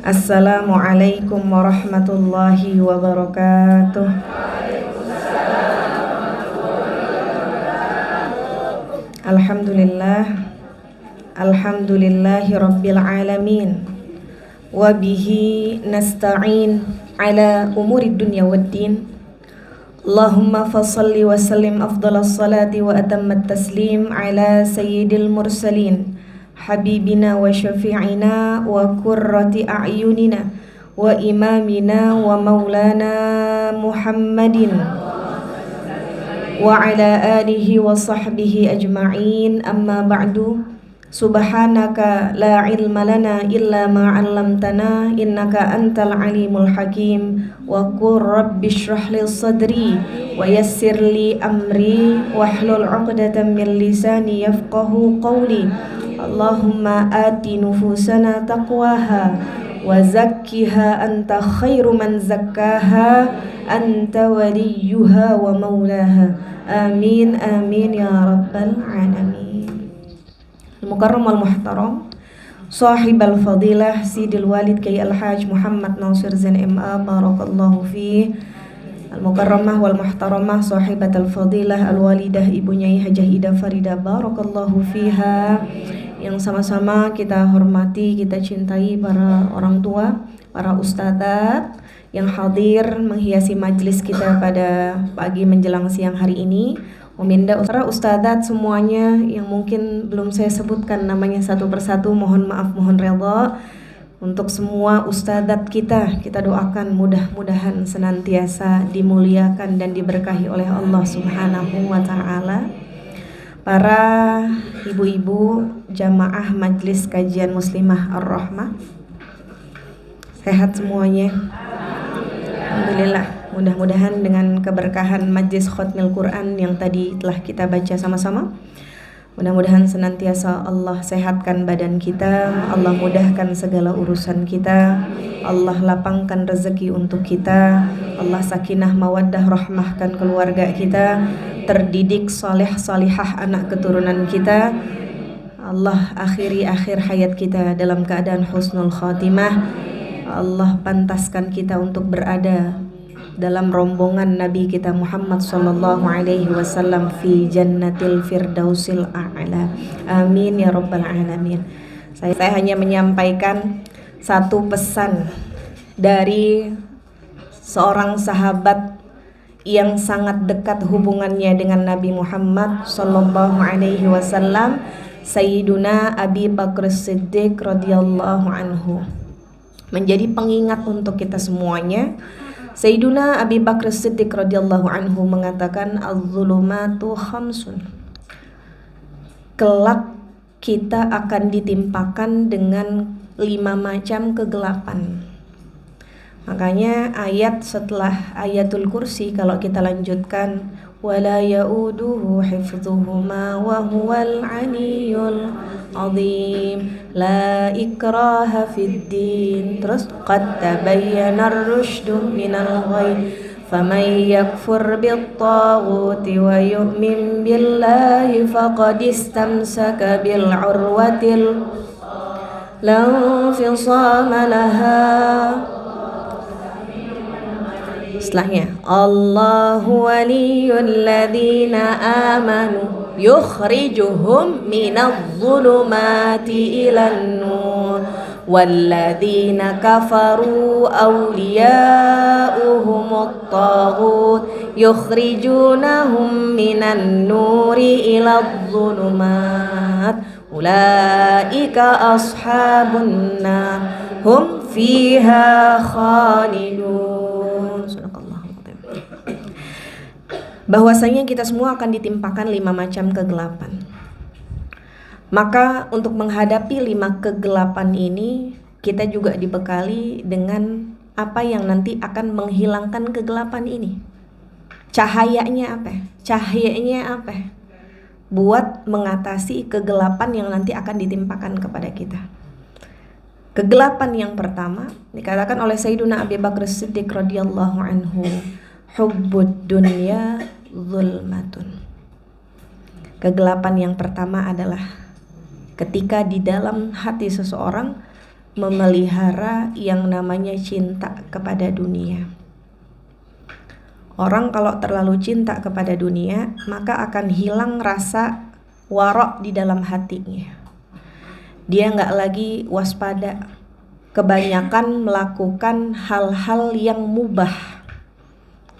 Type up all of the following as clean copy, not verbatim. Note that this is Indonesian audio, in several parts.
Assalamualaikum warahmatullahi wabarakatuh. Alhamdulillahi rabbil alamin. Wabihi nasta'in ala umuri dunya waddin. Allahumma fasalli wa sallim afdalas salati wa atammat taslim ala sayyidil mursalin habibina wa syafi'ina wa qurrati a'yunina wa imamina wa maulana Muhammadin wa ala alihi wa sahbihi ajma'in. Amma ba'du. Subhanaka la ilma lana illa ma 'allamtana innaka antal alimul hakim. Wa qur rabbi shrah li sadri wa yassir li amri wahlul 'uqdatam min lisani yafqahu qawli. Allahumma ati nufusana taqwaha wa zakkiha anta khairu man zakkaha anta waliyuha wa maulaha. Amin amin ya rabbal alamin. Al-Mukarram wal-Muhtaram Sahib al-Fadilah Sidil Walid Kiai Al-Haj Muhammad Nasir Zain MA Barakallahu Fih. Al-Mukarramah wal-Muhtaramah Sahibat al-Fadilah Al-Walidah Ibu Nyai Hajah Ida Farida Barakallahu Fiha, yang sama-sama kita hormati, kita cintai para orang tua, para ustadzat yang hadir menghiasi majlis kita pada pagi menjelang siang hari ini. Meminda para ustadzat semuanya yang mungkin belum saya sebutkan namanya satu persatu, mohon maaf, mohon redha. Untuk semua ustadzat kita doakan mudah-mudahan senantiasa dimuliakan dan diberkahi oleh Allah Subhanahu wa taala. Para ibu-ibu jamaah Majlis Kajian Muslimah Ar-Rahmah, sehat semuanya? Alhamdulillah. Mudah-mudahan dengan keberkahan Majlis Khatmil Quran yang tadi telah kita baca sama-sama, mudah-mudahan senantiasa Allah sehatkan badan kita, Allah mudahkan segala urusan kita, Allah lapangkan rezeki untuk kita, Allah sakinah mawaddah rahmahkan keluarga kita, terdidik saleh salihah anak keturunan kita, Allah akhiri akhir hayat kita dalam keadaan husnul khatimah, Allah pantaskan kita untuk berada dalam rombongan Nabi kita Muhammad sallallahu alaihi wasallam fi jannatil firdausil a'la. Amin ya rabbal alamin. Saya hanya menyampaikan satu pesan dari seorang sahabat yang sangat dekat hubungannya dengan Nabi Muhammad sallallahu alaihi wasallam, Sayyiduna Abi Bakr Siddiq radhiyallahu anhu. Menjadi pengingat untuk kita semuanya. Sayyiduna Abi Bakr Siddiq radhiyallahu anhu mengatakan, az-zulumatu khamsun. Kelak kita akan ditimpakan dengan 5 macam kegelapan. Makanya ayat setelah ayatul kursi kalau kita lanjutkan, wala yauduhu hifdhuhuma wa huwal aliyyul azim, la ikraha fid din, terus qad tabayyana ar-rusydu minal ghayy, faman yakfur bit-taghuti wa yu'min billahi faqad istamsaka bil urwatil la infisama laha. Setelahnya, Allahu waliyul ladzina amanu yukhrijuhum minadh-dhulumati ilan nur walladzina kafaru awliya'uhumut taghut yukhrijunahum minan nuri iladh-dhulumat ulaika ashabun nar hum fiha khalidun. Bahwasanya kita semua akan ditimpakan 5 macam kegelapan. Maka untuk menghadapi 5 kegelapan ini, kita juga dibekali dengan apa yang nanti akan menghilangkan kegelapan ini. Cahayanya apa? Cahayanya apa? Buat mengatasi kegelapan yang nanti akan ditimpakan kepada kita. Kegelapan yang pertama dikatakan oleh Sayyiduna Abi Bakr Siddiq radhiyallahu anhu, hubbud dunya zulmatun. Kegelapan yang pertama adalah ketika di dalam hati seseorang memelihara yang namanya cinta kepada dunia. Orang kalau terlalu cinta kepada dunia, maka akan hilang rasa warok di dalam hatinya. Dia nggak lagi waspada, kebanyakan melakukan hal-hal yang mubah.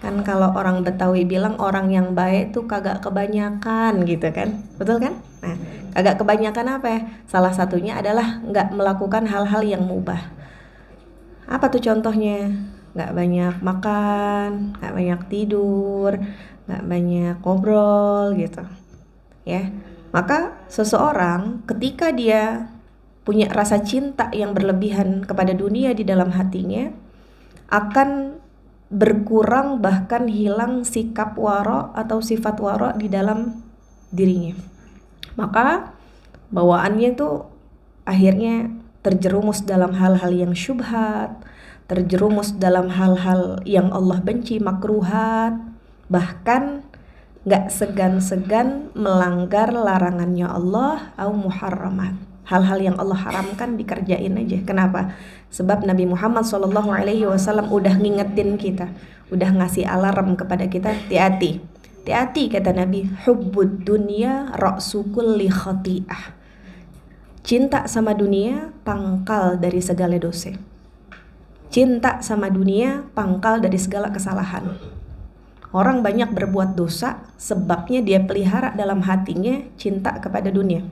Kan kalau orang Betawi bilang orang yang baik tuh kagak kebanyakan gitu kan, betul kan? Nah, kagak kebanyakan apa ya? Salah satunya adalah nggak melakukan hal-hal yang mubah. Apa tuh contohnya? Nggak banyak makan, nggak banyak tidur, nggak banyak ngobrol gitu, ya. Maka seseorang ketika dia punya rasa cinta yang berlebihan kepada dunia di dalam hatinya, akan berkurang bahkan hilang sikap waro atau sifat waro di dalam dirinya. Maka bawaannya tuh akhirnya terjerumus dalam hal-hal yang syubhat, terjerumus dalam hal-hal yang Allah benci, makruhat, bahkan gak segan-segan melanggar larangannya Allah au muharramat. Hal-hal yang Allah haramkan dikerjain aja. Kenapa? Sebab Nabi Muhammad SAW udah ngingetin kita, udah ngasih alarm kepada kita, hati-hati. Hati-hati kata Nabi, hubbud dunya ra'su kulli khati'ah. Cinta sama dunia pangkal dari segala dosa. Cinta sama dunia pangkal dari segala kesalahan. Orang banyak berbuat dosa sebabnya dia pelihara dalam hatinya cinta kepada dunia.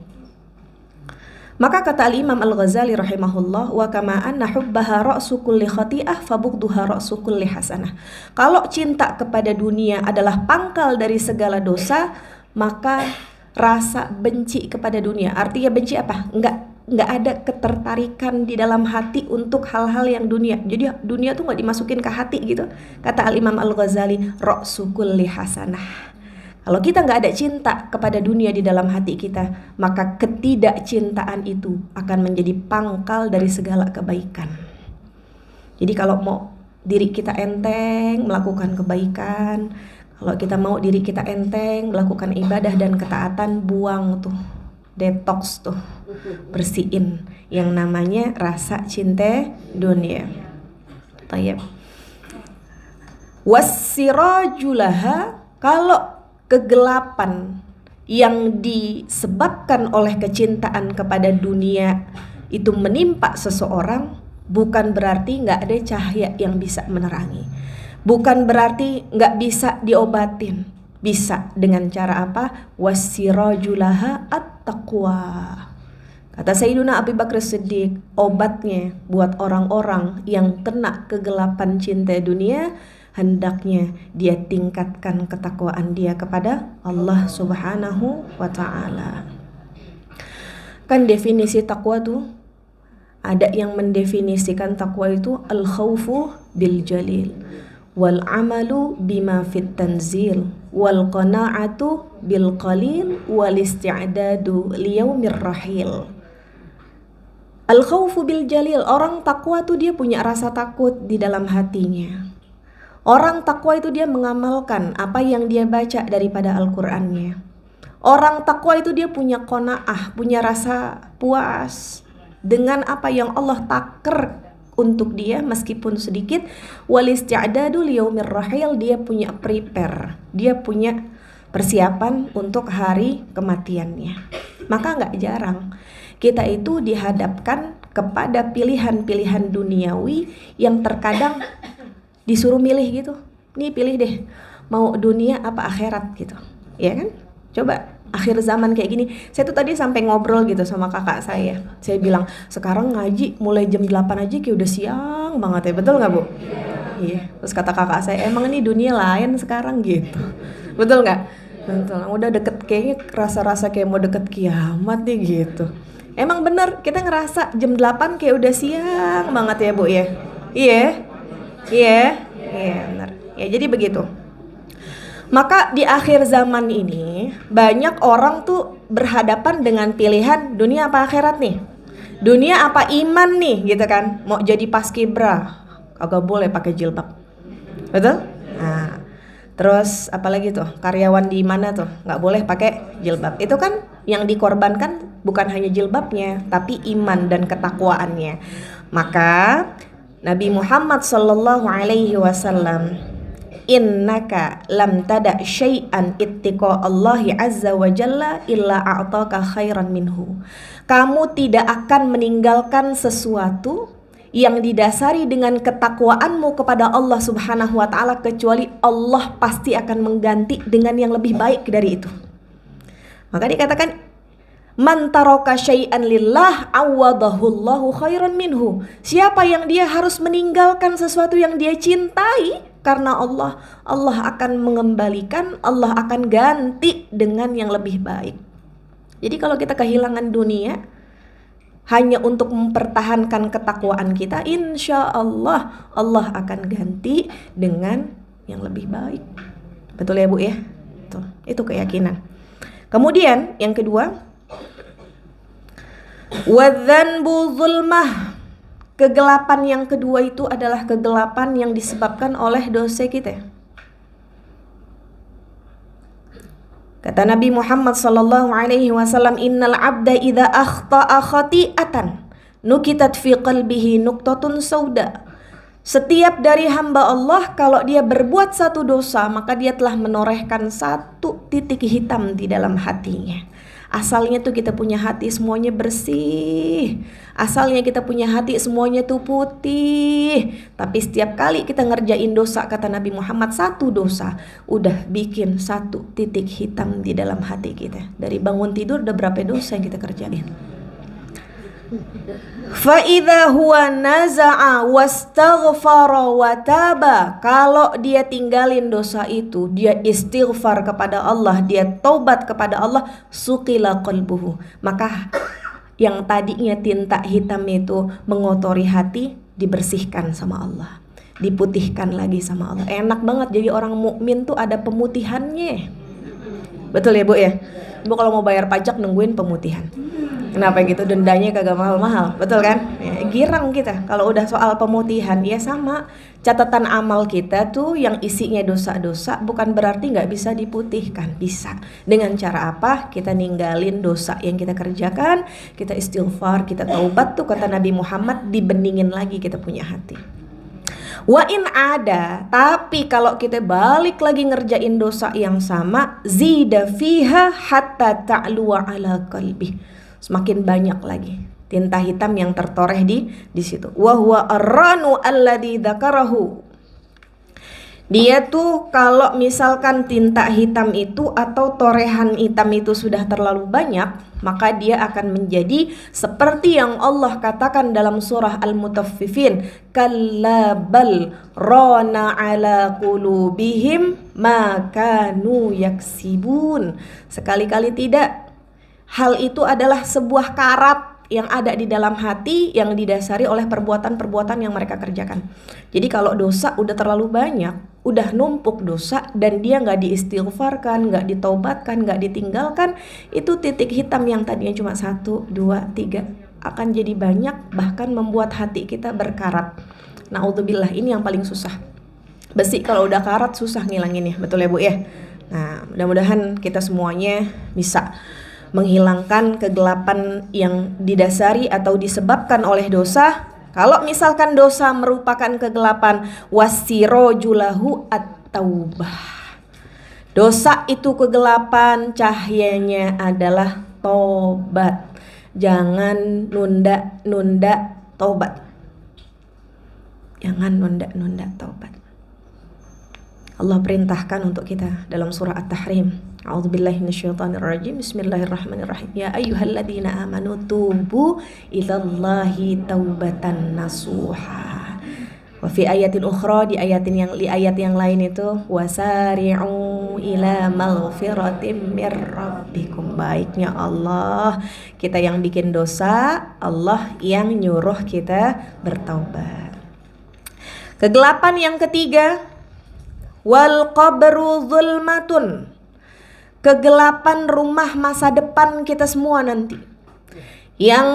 Maka kata Imam Al-Ghazali rahimahullah, wa kama anna hubbaha ra'su kulli khati'ah fabughduha ra'su kulli hasanah. Kalau cinta kepada dunia adalah pangkal dari segala dosa, maka rasa benci kepada dunia, artinya benci apa? Nggak ada ketertarikan di dalam hati untuk hal-hal yang dunia. Jadi dunia tuh nggak dimasukin ke hati gitu. Kata Al-Imam Al-Ghazali, ra'su kulli hasanah. Kalau kita nggak ada cinta kepada dunia di dalam hati kita, maka ketidakcintaan itu akan menjadi pangkal dari segala kebaikan. Jadi kalau mau diri kita enteng melakukan kebaikan, kalau kita mau diri kita enteng melakukan ibadah dan ketaatan, buang tuh, detox tuh, bersihin yang namanya rasa cinta dunia. Tayyib. Wassirajulaha, kalau kegelapan yang disebabkan oleh kecintaan kepada dunia itu menimpa seseorang, bukan berarti nggak ada cahaya yang bisa menerangi, bukan berarti nggak bisa diobatin. Bisa dengan cara apa? Wassirajulaha at-taqwa. Kata Sayyiduna Abu Bakar Siddiq, obatnya buat orang-orang yang kena kegelapan cinta dunia, hendaknya dia tingkatkan ketakwaan dia kepada Allah Subhanahu wa ta'ala. Kan definisi takwa tuh, ada yang mendefinisikan takwa itu al-khawfu bil jalil, wal amalu bima fit tanzil, wal qana'atu bil qalil, wal isti'dadu liyaumir rahil. Al-khawfu bil jalil, orang takwa tuh dia punya rasa takut di dalam hatinya. Orang takwa itu dia mengamalkan apa yang dia baca daripada Al-Qur'annya. Orang takwa itu dia punya qanaah, punya rasa puas dengan apa yang Allah taker untuk dia meskipun sedikit. Wal isti'dadu liyaumir rahil, dia punya prepare, dia punya persiapan untuk hari kematiannya. Maka nggak jarang kita itu dihadapkan kepada pilihan-pilihan duniawi yang terkadang disuruh milih gitu. Nih pilih deh, mau dunia apa akhirat gitu. Ya kan? Coba akhir zaman kayak gini. Saya tuh tadi sampai ngobrol gitu sama kakak saya. Saya bilang, sekarang ngaji mulai jam 8 aja kayak udah siang banget ya. Betul gak Bu? Iya. Terus kata kakak saya, emang ini dunia lain sekarang gitu. Betul gak? Betul. Udah deket, kayaknya rasa-rasa kayak mau deket kiamat nih gitu. Emang bener, kita ngerasa jam 8 kayak udah siang banget ya Bu ya. Iya. Iya, benar. Ya, jadi begitu. Maka di akhir zaman ini banyak orang tuh berhadapan dengan pilihan dunia apa akhirat nih, dunia apa iman nih, gitu kan. Mau jadi paskibra, kagak boleh pakai jilbab, betul? Nah, terus apalagi tuh karyawan di mana tuh nggak boleh pakai jilbab. Itu kan yang dikorbankan bukan hanya jilbabnya, tapi iman dan ketakwaannya. Maka Nabi Muhammad sallallahu alaihi wasallam, innaka lam tada syai'an ittiqa Allahi azza wa jalla illa a'taka khairan minhu. Kamu tidak akan meninggalkan sesuatu yang didasari dengan ketakwaanmu kepada Allah subhanahu wa ta'ala, kecuali Allah pasti akan mengganti dengan yang lebih baik dari itu. Maka dikatakan, man taraka syai'an lillah awadahullahu khairan minhu. Siapa yang dia harus meninggalkan sesuatu yang dia cintai karena Allah, Allah akan mengembalikan, Allah akan ganti dengan yang lebih baik. Jadi kalau kita kehilangan dunia hanya untuk mempertahankan ketakwaan kita, insya Allah Allah akan ganti dengan yang lebih baik. Betul ya Bu ya? Betul. Itu keyakinan. Kemudian yang kedua, wadzanbu zulmah. Kegelapan yang kedua itu adalah kegelapan yang disebabkan oleh dosa kita. Kata Nabi Muhammad sallallahu alaihi wasallam, innal abda idza akhta'a khati'atan nukitat fi qalbihi nuqtatun sauda. Setiap dari hamba Allah kalau dia berbuat satu dosa, maka dia telah menorehkan satu titik hitam di dalam hatinya. Asalnya tuh kita punya hati semuanya bersih. Asalnya kita punya hati semuanya tuh putih. Tapi setiap kali kita ngerjain dosa, kata Nabi Muhammad, satu dosa udah bikin satu titik hitam di dalam hati kita. Dari bangun tidur udah berapa dosa yang kita kerjain. Fa'idha huwa naza'a wastaghfara wa taba. Kalau dia tinggalin dosa itu, dia istighfar kepada Allah, dia taubat kepada Allah, suqila qalbuhu. Maka yang tadinya tinta hitam itu mengotori hati, dibersihkan sama Allah, diputihkan lagi sama Allah. Enak banget jadi orang mukmin tuh ada pemutihannya. Betul ya Bu ya? Bu kalau mau bayar pajak nungguin pemutihan. Kenapa gitu? Dendanya kagak mahal-mahal, betul kan? Ya, girang kita kalau udah soal pemutihan. Ya sama, catatan amal kita tuh yang isinya dosa-dosa bukan berarti nggak bisa diputihkan. Bisa. Dengan cara apa? Kita ninggalin dosa yang kita kerjakan, kita istighfar, kita taubat tuh kata Nabi Muhammad, dibeningin lagi kita punya hati. Wa in ada, tapi kalau kita balik lagi ngerjain dosa yang sama, zida fiha hatta ta'luwa ala qalbi. Semakin banyak lagi tinta hitam yang tertoreh di situ. Wa huwa arranu alladzi dzakarahu. Dia tuh kalau misalkan tinta hitam itu atau torehan hitam itu sudah terlalu banyak, maka dia akan menjadi seperti yang Allah katakan dalam surah Al-Mutaffifin, kalla bal rana ala qulubihim ma kanu yaksibun. Sekali-kali tidak. Hal itu adalah sebuah karat yang ada di dalam hati yang didasari oleh perbuatan-perbuatan yang mereka kerjakan. Jadi kalau dosa udah terlalu banyak, udah numpuk dosa dan dia nggak diistighfarkan, nggak ditaubatkan, nggak ditinggalkan, itu titik hitam yang tadinya cuma 1, 2, 3 akan jadi banyak, bahkan membuat hati kita berkarat. Naudzubillah, ini yang paling susah. Besi kalau udah karat susah ngilanginnya, betul ya Bu ya? Nah, mudah-mudahan kita semuanya bisa menghilangkan kegelapan yang didasari atau disebabkan oleh dosa. Kalau misalkan dosa merupakan kegelapan, wasirojulahu at-taubah. Dosa itu kegelapan, cahayanya adalah tobat. Jangan nunda-nunda tobat. Jangan nunda-nunda tobat. Allah perintahkan untuk kita dalam surah At-Tahrim. A'udzubillahi minasyaitonirrajim. Bismillahirrahmanirrahim. Ya ayyuhalladzina amanu tubu ilallahi taubatan nasuha. Wa fi ayatin ukhra, di ayat yang lain itu wasari'u ila maghfiratin mir rabbikum. Baiknya Allah, kita yang bikin dosa, Allah yang nyuruh kita bertaubat. Kegelapan yang ketiga, wal qabru zulmatun. Kegelapan rumah masa depan kita semua nanti, yang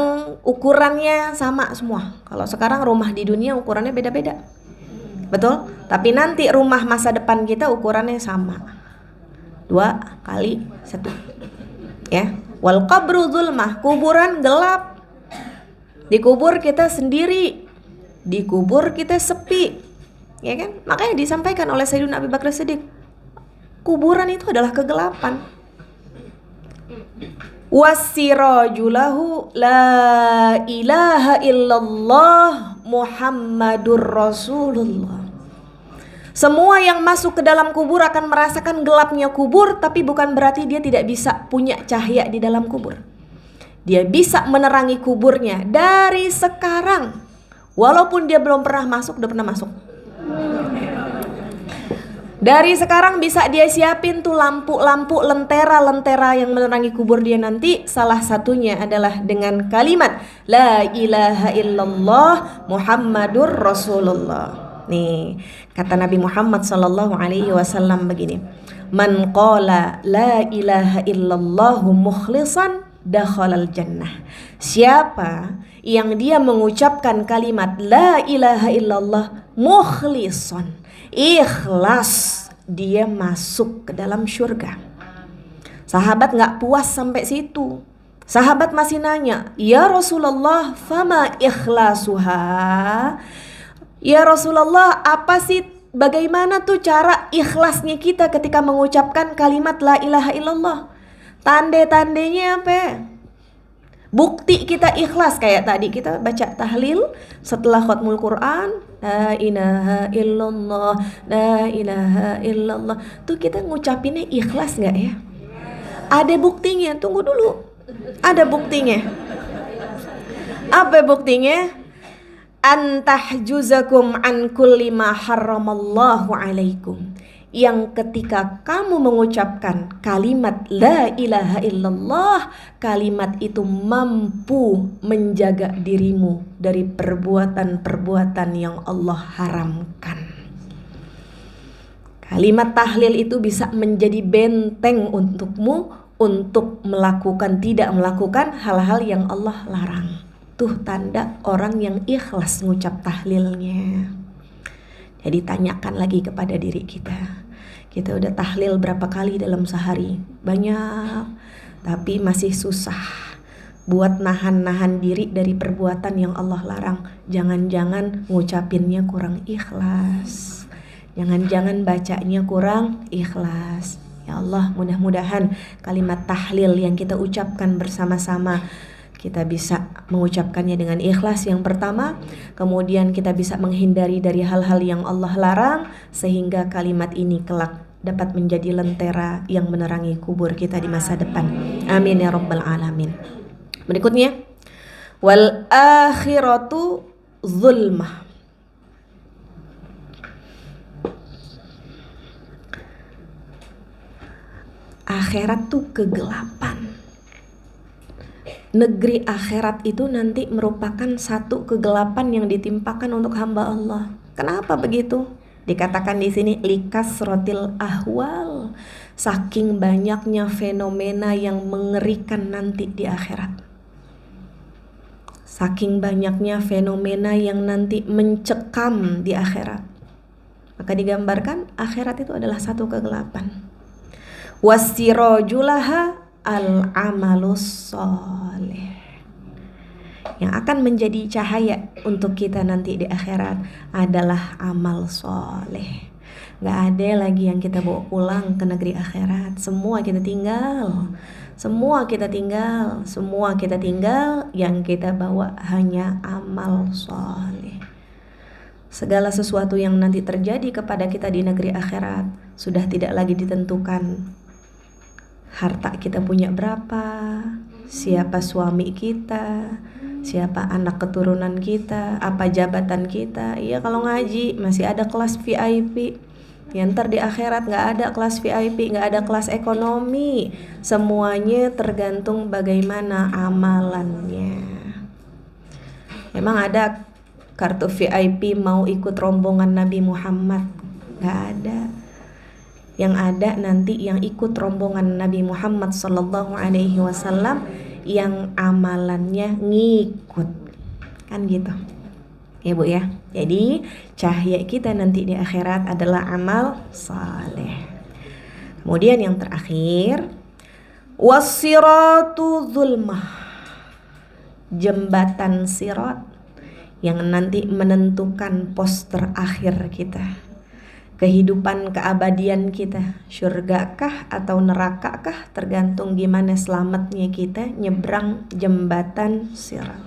ukurannya sama semua. Kalau sekarang rumah di dunia ukurannya beda-beda, betul? Tapi nanti rumah masa depan kita ukurannya sama, 2 kali 1. Ya, wal qabru zulmah, kuburan gelap. Dikubur kita sendiri, Di kubur kita sepi, ya kan? Makanya disampaikan oleh Sayyidina Abu Bakar Siddiq, kuburan itu adalah kegelapan. Wasirajulahu la ilaha illallah Muhammadur Rasulullah. Semua yang masuk ke dalam kubur akan merasakan gelapnya kubur, tapi bukan berarti dia tidak bisa punya cahaya di dalam kubur. Dia bisa menerangi kuburnya dari sekarang. Walaupun dia belum pernah masuk, udah pernah masuk. Dari sekarang bisa dia siapin tuh lampu-lampu lentera-lentera yang menerangi kubur dia nanti. Salah satunya adalah dengan kalimat La ilaha illallah Muhammadur Rasulullah. Nih, kata Nabi Muhammad SAW begini, Man qala la ilaha illallah mukhlisan dakhalal jannah. Siapa yang dia mengucapkan kalimat la ilaha illallah mukhlisan, ikhlas, dia masuk ke dalam surga. Sahabat gak puas sampai situ. Sahabat masih nanya, ya Rasulullah, fama ikhlasuha? Ya Rasulullah, apa sih, bagaimana tuh cara ikhlasnya kita ketika mengucapkan kalimat la ilaha illallah? Tanda-tandanya apa? Bukti kita ikhlas kayak tadi kita baca tahlil setelah khatmul Quran, la ilaha illallah, la ilaha illallah. Tuh kita ngucapinnya ikhlas nggak ya? Ada buktinya, tunggu dulu. Ada buktinya. Apa buktinya? Antahjuzakum an kulli ma harramallahu alaikum. Yang ketika kamu mengucapkan kalimat la ilaha illallah, kalimat itu mampu menjaga dirimu dari perbuatan-perbuatan yang Allah haramkan. Kalimat tahlil itu bisa menjadi benteng untukmu untuk tidak melakukan hal-hal yang Allah larang. Tuh tanda orang yang ikhlas ngucap tahlilnya. Jadi tanyakan lagi kepada diri kita. Kita udah tahlil berapa kali dalam sehari? Banyak. Tapi masih susah buat nahan diri dari perbuatan yang Allah larang. Jangan-jangan ngucapinnya kurang ikhlas. Jangan-jangan bacanya kurang ikhlas. Ya Allah, mudah-mudahan kalimat tahlil yang kita ucapkan bersama-sama kita bisa mengucapkannya dengan ikhlas yang pertama, kemudian kita bisa menghindari dari hal-hal yang Allah larang, sehingga kalimat ini kelak dapat menjadi lentera yang menerangi kubur kita di masa depan. Amin ya rabbal alamin. Berikutnya, wal akhiratu zulmah. Akhirat tuh kegelapan. Negeri akhirat itu nanti merupakan satu kegelapan yang ditimpakan untuk hamba Allah. Kenapa begitu? Dikatakan di sini likasrotil ahwal, saking banyaknya fenomena yang mengerikan nanti di akhirat. Saking banyaknya fenomena yang nanti mencekam di akhirat. Maka digambarkan akhirat itu adalah satu kegelapan. Wasirojulaha al-amalus soleh. Yang akan menjadi cahaya untuk kita nanti di akhirat adalah amal soleh. Gak ada lagi yang kita bawa pulang ke negeri akhirat. Semua kita tinggal. Yang kita bawa hanya amal soleh. Segala sesuatu yang nanti terjadi kepada kita di negeri akhirat sudah tidak lagi ditentukan. Harta kita punya berapa, siapa suami kita, siapa anak keturunan kita, apa jabatan kita. Iya, kalau ngaji masih ada kelas VIP. Ya, ntar di akhirat gak ada kelas VIP, gak ada kelas ekonomi. Semuanya tergantung bagaimana amalannya. Emang ada kartu VIP mau ikut rombongan Nabi Muhammad? Gak ada. Yang ada nanti yang ikut rombongan Nabi Muhammad SAW yang amalannya ngikut, kan gitu ya Bu ya. Jadi cahaya kita nanti di akhirat adalah amal saleh. Kemudian yang terakhir, wassiratu zulmah, jembatan sirat yang nanti menentukan pos terakhir kita, kehidupan keabadian kita, surgakah atau nerakakah, tergantung gimana selamatnya kita nyebrang jembatan Sirat.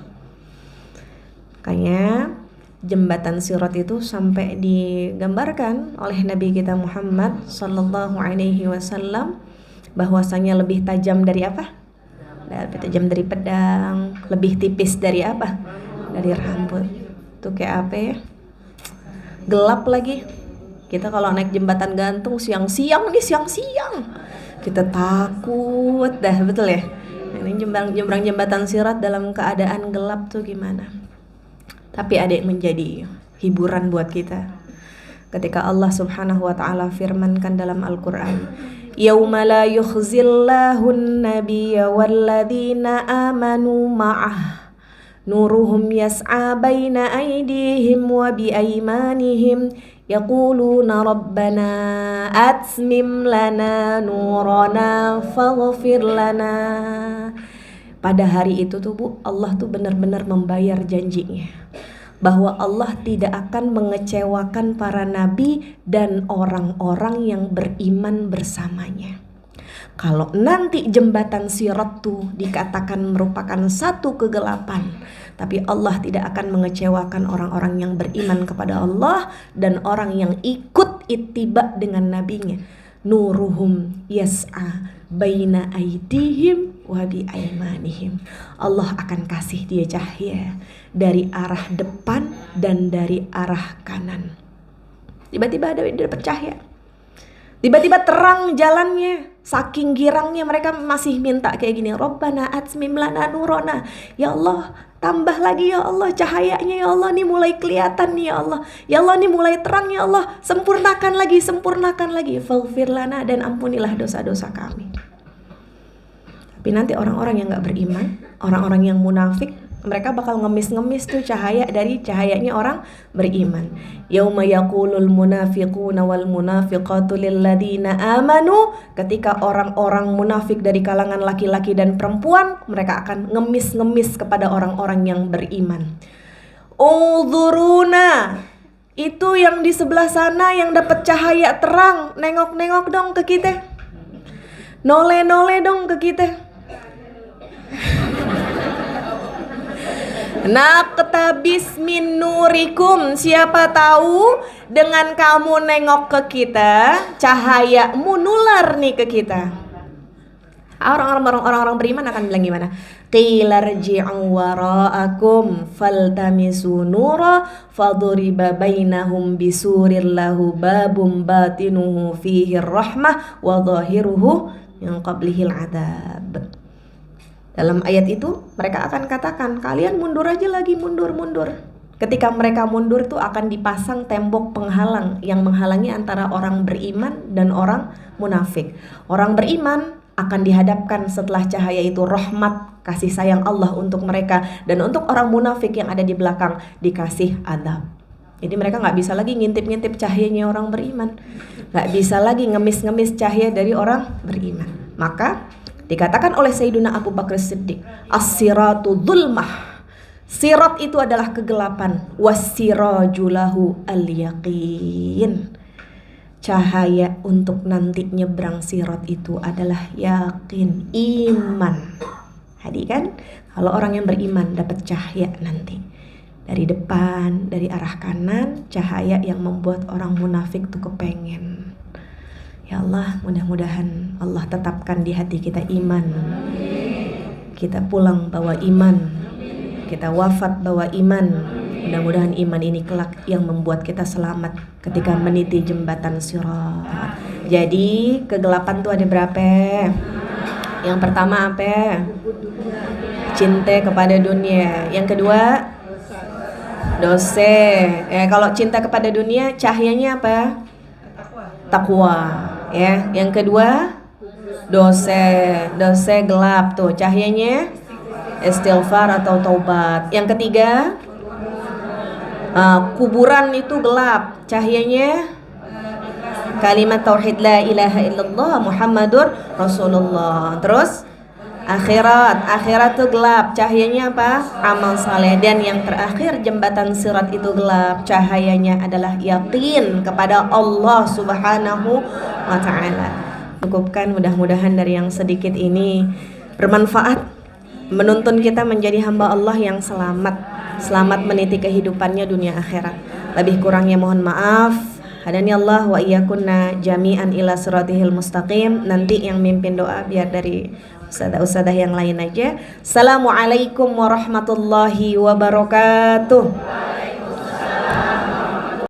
Makanya jembatan Sirat itu sampai digambarkan oleh Nabi kita Muhammad sallallahu alaihi wasallam bahwasanya lebih tajam dari apa? Lebih tajam dari pedang, lebih tipis dari apa? Dari rambut. Tuh kayak apa ya? Gelap lagi. Kita kalau naik jembatan gantung siang-siang kita takut dah, betul ya? Ini nyebrang jembatan Sirat dalam keadaan gelap tuh gimana? Tapi ada yang menjadi hiburan buat kita ketika Allah Subhanahu wa taala firmankan dalam Al-Qur'an, yauma la yukhzillahu an-nabiyya walladzina amanu ma'ah nuruhum yas'a baina aydihim wa biaymanihim yaquluna rabbana atmim lana nurana faghfir lana. Pada hari itu tuh Bu, Allah tuh benar-benar membayar janjinya bahwa Allah tidak akan mengecewakan para nabi dan orang-orang yang beriman bersamanya. Kalau nanti jembatan Sirat tuh dikatakan merupakan satu kegelapan, tapi Allah tidak akan mengecewakan orang-orang yang beriman kepada Allah dan orang yang ikut ittiba dengan nabinya. Nuruhum yas'a baina aidihim wa bi aymanihim. Allah akan kasih dia cahaya dari arah depan dan dari arah kanan. Tiba-tiba ada dapat cahaya. Tiba-tiba terang jalannya. Saking girangnya mereka masih minta kayak gini, Rabbana atmim lana nurona. Ya Allah, tambah lagi ya Allah cahayanya ya Allah, nih mulai kelihatan nih ya Allah. Ya Allah, nih mulai terang ya Allah. Sempurnakan lagi. Faghfir lana, dan ampunilah dosa-dosa kami. Tapi nanti orang-orang yang gak beriman, orang-orang yang munafik, mereka bakal ngemis-ngemis tuh cahaya dari cahayanya orang beriman. Yauma yaqulul munafiquna wal munafiqatu lil ladzina amanu, ketika orang-orang munafik dari kalangan laki-laki dan perempuan, mereka akan ngemis-ngemis kepada orang-orang yang beriman. Unzuruna, itu yang di sebelah sana yang dapat cahaya terang, nengok-nengok dong ke kita. Nole-nole dong ke kita. Naqtabis min nurikum, siapa tahu dengan kamu nengok ke kita, cahayamu nular nih ke kita. Orang-orang beriman akan bilang gimana? Qila rji'u wara'akum faltamisu nura faduriba bainahum bisurir lahu babum batinuhu fihi rahmah wa dhahiruhu min qablihil adab. Dalam ayat itu mereka akan katakan, kalian mundur aja lagi, mundur. Ketika mereka mundur itu akan dipasang tembok penghalang yang menghalangi antara orang beriman dan orang munafik. Orang beriman akan dihadapkan setelah cahaya itu rahmat, kasih sayang Allah untuk mereka, dan untuk orang munafik yang ada di belakang dikasih adab. Jadi mereka gak bisa lagi ngintip-ngintip cahayanya orang beriman, gak bisa lagi ngemis-ngemis cahaya dari orang beriman. Maka dikatakan oleh Sayyiduna Abu Bakar Siddiq, as-siratu dhulmah, sirat itu adalah kegelapan, was-sirajulahu al-yaqin, cahaya untuk nanti nyebrang sirat itu adalah yakin, iman. Hadi kan, kalau orang yang beriman dapat cahaya nanti dari depan, dari arah kanan, cahaya yang membuat orang munafik tuh kepengen. Ya Allah, mudah-mudahan Allah tetapkan di hati kita iman. Kita pulang bawa iman, kita wafat bawa iman. Mudah-mudahan iman ini kelak yang membuat kita selamat ketika meniti jembatan Sirat. Jadi kegelapan tuh ada berapa? Yang pertama apa? Cinta kepada dunia. Yang kedua dosa. Kalau cinta kepada dunia, cahayanya apa? Takwa. Ya, yang kedua dosa gelap tuh, cahayanya istighfar atau taubat. Yang ketiga kuburan itu gelap, cahayanya kalimat tauhid la ilaha illallah Muhammadur Rasulullah. Terus Akhirat tuh gelap, cahayanya apa? Amal saleh. Dan yang terakhir jembatan sirat itu gelap, cahayanya adalah yakin kepada Allah Subhanahu wa taala. Cukupkan, mudah-mudahan dari yang sedikit ini bermanfaat, menuntun kita menjadi hamba Allah yang selamat meniti kehidupannya dunia akhirat. Lebih kurangnya mohon maaf. Hadani Allah wa iyyakunna jami'an ila siratihil mustaqim. Nanti yang mimpin doa biar dari ustadzah yang lain aja. Assalamualaikum warahmatullahi wabarakatuh.